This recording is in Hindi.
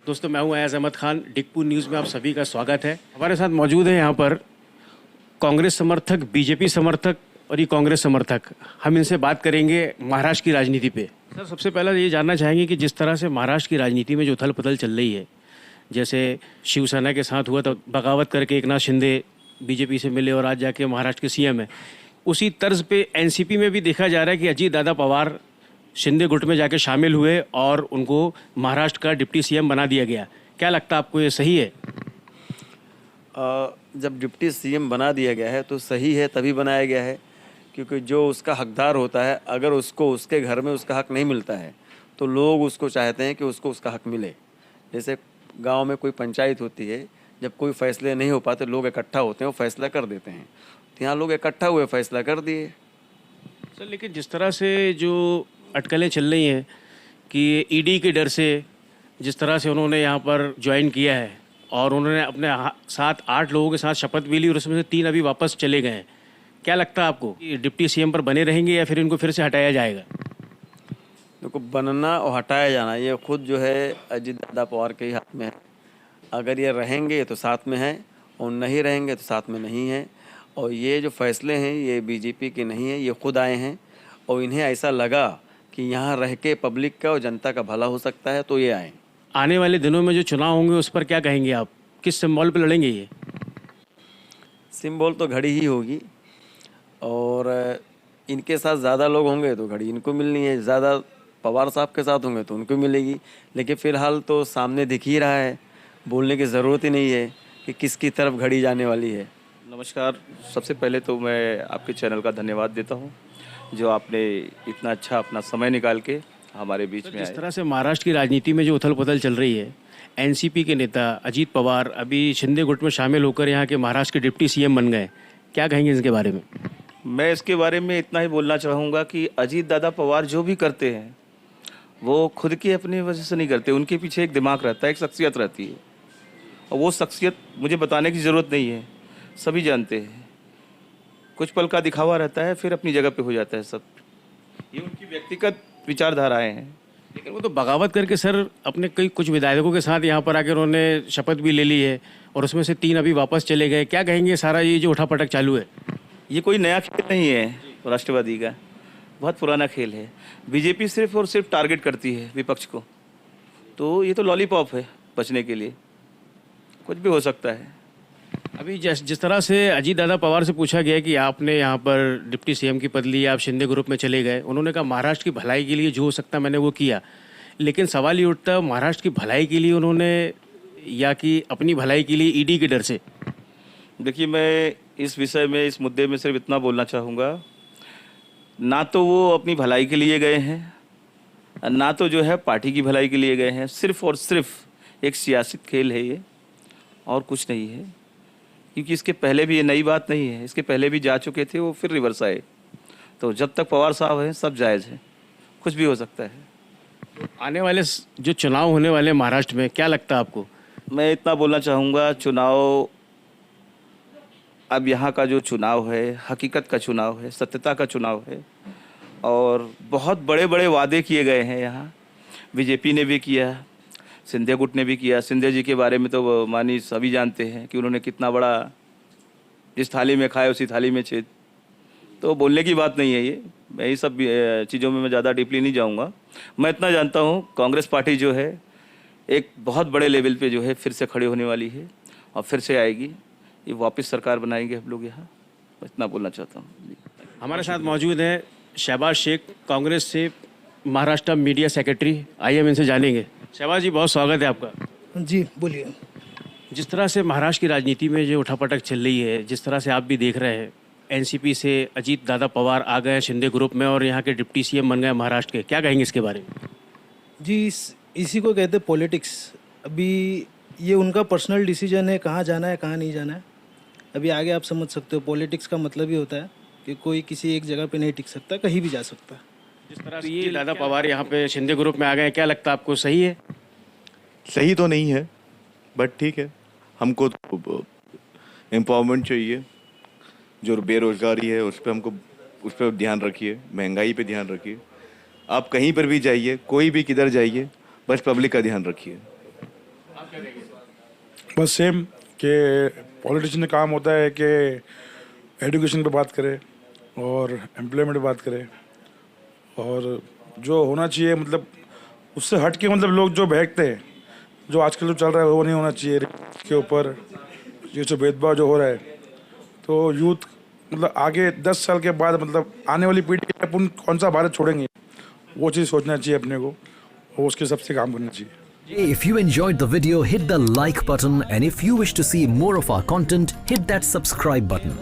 दोस्तों मैं हूं अयाज अहमद खान। डिगपुर न्यूज़ में आप सभी का स्वागत है। हमारे साथ मौजूद है यहाँ पर कांग्रेस समर्थक, बीजेपी समर्थक और ये कांग्रेस समर्थक। हम इनसे बात करेंगे महाराष्ट्र की राजनीति पे। सर, सबसे पहला ये जानना चाहेंगे कि जिस तरह से महाराष्ट्र की राजनीति में जो उथल पुथल चल रही है, जैसे शिवसेना के साथ हुआ तो बगावत करके एकनाथ शिंदे बीजेपी से मिले और आज जाके महाराष्ट्र के सीएम है, उसी तर्ज पे एनसीपी में भी देखा जा रहा है कि अजीत दादा पवार शिंदे गुट में जाके शामिल हुए और उनको महाराष्ट्र का डिप्टी सीएम बना दिया गया। क्या लगता है आपको, ये सही है? जब डिप्टी सीएम बना दिया गया है तो सही है, तभी बनाया गया है क्योंकि जो उसका हकदार होता है, अगर उसको उसके घर में उसका हक नहीं मिलता है तो लोग उसको चाहते हैं कि उसको उसका हक मिले। जैसे गांव में कोई पंचायत होती है, जब कोई फैसले नहीं हो पाते लोग इकट्ठा होते हैं, वो फैसला कर देते हैं। तो यहाँ लोग इकट्ठा हुए, फैसला कर दिए। सर, लेकिन जिस तरह से जो अटकलें चल रही हैं कि ईडी के डर से जिस तरह से उन्होंने यहाँ पर ज्वाइन किया है और उन्होंने अपने साथ 8 लोगों के साथ शपथ भी ली और उसमें से 3 अभी वापस चले गए हैं, क्या लगता है आपको कि डिप्टी सीएम पर बने रहेंगे या फिर इनको फिर से हटाया जाएगा? देखो, बनना और हटाया जाना ये खुद जो है अजीत दादा पवार के ही हाथ में है। अगर ये रहेंगे तो साथ में हैं और नहीं रहेंगे तो साथ में नहीं हैं। और ये जो फैसले हैं ये बीजेपी के नहीं है, ये खुद आए हैं और इन्हें ऐसा लगा कि यहाँ रह के पब्लिक का और जनता का भला हो सकता है तो ये आए। आने वाले दिनों में जो चुनाव होंगे उस पर क्या कहेंगे आप? किस सिंबल पर लड़ेंगे ये? सिंबल तो घड़ी ही होगी और इनके साथ ज़्यादा लोग होंगे तो घड़ी इनको मिलनी है, ज़्यादा पवार साहब के साथ होंगे तो उनको मिलेगी। लेकिन फ़िलहाल तो सामने दिख ही रहा है, बोलने की ज़रूरत ही नहीं है कि किसकी तरफ घड़ी जाने वाली है। नमस्कार। सबसे पहले तो मैं आपके चैनल का धन्यवाद देता हूं जो आपने इतना अच्छा अपना समय निकाल के हमारे बीच में आए। जिस तरह से महाराष्ट्र की राजनीति में जो उथल पुथल चल रही है, एनसीपी के नेता अजीत पवार अभी शिंदे गुट में शामिल होकर यहाँ के महाराष्ट्र के डिप्टी सीएम बन गए, क्या कहेंगे इसके बारे में? मैं इसके बारे में इतना ही बोलना चाहूँगा कि अजीत दादा पवार जो भी करते हैं वो खुद की अपनी वजह से नहीं करते। उनके पीछे एक दिमाग रहता है, एक शख्सियत रहती है और वो शख्सियत मुझे बताने की ज़रूरत नहीं है, सभी जानते हैं। कुछ पल का दिखावा रहता है, फिर अपनी जगह पे हो जाता है सब। ये उनकी व्यक्तिगत विचारधाराएं हैं। लेकिन वो तो बगावत करके सर अपने कुछ विधायकों के साथ यहाँ पर आकर उन्होंने शपथ भी ले ली है और उसमें से 3 अभी वापस चले गए। क्या कहेंगे सारा ये जो उठापटक चालू है? ये कोई नया खेल नहीं है राष्ट्रवादी का, बहुत पुराना खेल है। बीजेपी सिर्फ और सिर्फ टारगेट करती है विपक्ष को, तो ये तो लॉलीपॉप है बचने के लिए, कुछ भी हो सकता है। अभी जिस तरह से अजीत दादा पवार से पूछा गया कि आपने यहाँ पर डिप्टी सीएम की पद ली, आप शिंदे ग्रुप में चले गए, उन्होंने कहा महाराष्ट्र की भलाई के लिए जो हो सकता मैंने वो किया। लेकिन सवाल ये उठता, महाराष्ट्र की भलाई के लिए उन्होंने या कि अपनी भलाई के लिए ईडी के डर से? देखिए, मैं इस विषय में, इस मुद्दे में सिर्फ इतना बोलना चाहूँगा, ना तो वो अपनी भलाई के लिए गए हैं, ना तो जो है पार्टी की भलाई के लिए गए हैं। सिर्फ और सिर्फ एक सियासी खेल है ये, और कुछ नहीं है। क्योंकि इसके पहले भी ये नई बात नहीं है, इसके पहले भी जा चुके थे वो, फिर रिवर्स आए। तो जब तक पवार साहब हैं सब जायज़ है, कुछ भी हो सकता है। आने वाले जो चुनाव होने वाले महाराष्ट्र में, क्या लगता है आपको? मैं इतना बोलना चाहूँगा, चुनाव, अब यहाँ का जो चुनाव है हकीकत का चुनाव है, सत्यता का चुनाव है और बहुत बड़े बड़े वादे किए गए हैं यहाँ। बीजेपी ने भी किया, शिंदे गुट ने भी किया। शिंदे जी के बारे में तो मानी सभी जानते हैं कि उन्होंने कितना बड़ा, जिस थाली में खाए उसी थाली में छेद। तो बोलने की बात नहीं है ये। मैं ये सब चीज़ों में मैं ज़्यादा डीपली नहीं जाऊँगा। मैं इतना जानता हूँ कांग्रेस पार्टी जो है एक बहुत बड़े लेवल पे जो है फिर से खड़ी होने वाली है और फिर से आएगी। ये वापस सरकार बनाएंगे हम लोग यहाँ, मैं इतना बोलना चाहता हूँ। हमारे साथ मौजूद हैं शहबाज शेख, कांग्रेस से महाराष्ट्र मीडिया सेक्रेटरी। आइए हम इनसे जानेंगे। शहबाज जी, बहुत स्वागत है आपका। जी बोलिए। जिस तरह से महाराष्ट्र की राजनीति में जो उठापटक चल रही है, जिस तरह से आप भी देख रहे हैं, एनसीपी से अजीत दादा पवार आ गए शिंदे ग्रुप में और यहाँ के डिप्टी सीएम बन गए महाराष्ट्र के, क्या कहेंगे इसके बारे में? जी, इसी को कहते हैं पॉलिटिक्स। अभी ये उनका पर्सनल डिसीजन है, कहाँ जाना है कहाँ नहीं जाना है। अभी आगे आप समझ सकते हो, पॉलिटिक्स का मतलब ही होता है कि कोई किसी एक जगह पे नहीं टिक सकता, कहीं भी जा सकता है। जिस तरह से ये दादा पवार यहाँ पे शिंदे ग्रुप में आ गए, क्या लगता है आपको, सही है? सही तो नहीं है, बट ठीक है। हमको तो एम्पावरमेंट चाहिए। जो बेरोजगारी है उस पर ध्यान रखिए, महंगाई पे ध्यान रखिए। आप कहीं पर भी जाइए, कोई भी किधर जाइए, बस पब्लिक का ध्यान रखिए। बस सेम कि पॉलिटिशियन का काम होता है कि एजुकेशन पे बात करे और एम्प्लॉयमेंट पे बात करे, और जो होना चाहिए मतलब उससे हट के मतलब लोग जो बहकते हैं, जो आजकल जो चल रहा है वो नहीं होना चाहिए के ऊपर, ये जो भेदभाव जो हो रहा है। तो यूथ मतलब आगे 10 साल के बाद मतलब आने वाली पीढ़ी के अपन कौन सा भारत छोड़ेंगे, वो चीज़ सोचना चाहिए अपने को और उसके हिसाब से काम करना चाहिए। If you enjoyed the video, hit the like button, and if you wish to see more of our content, hit that subscribe button.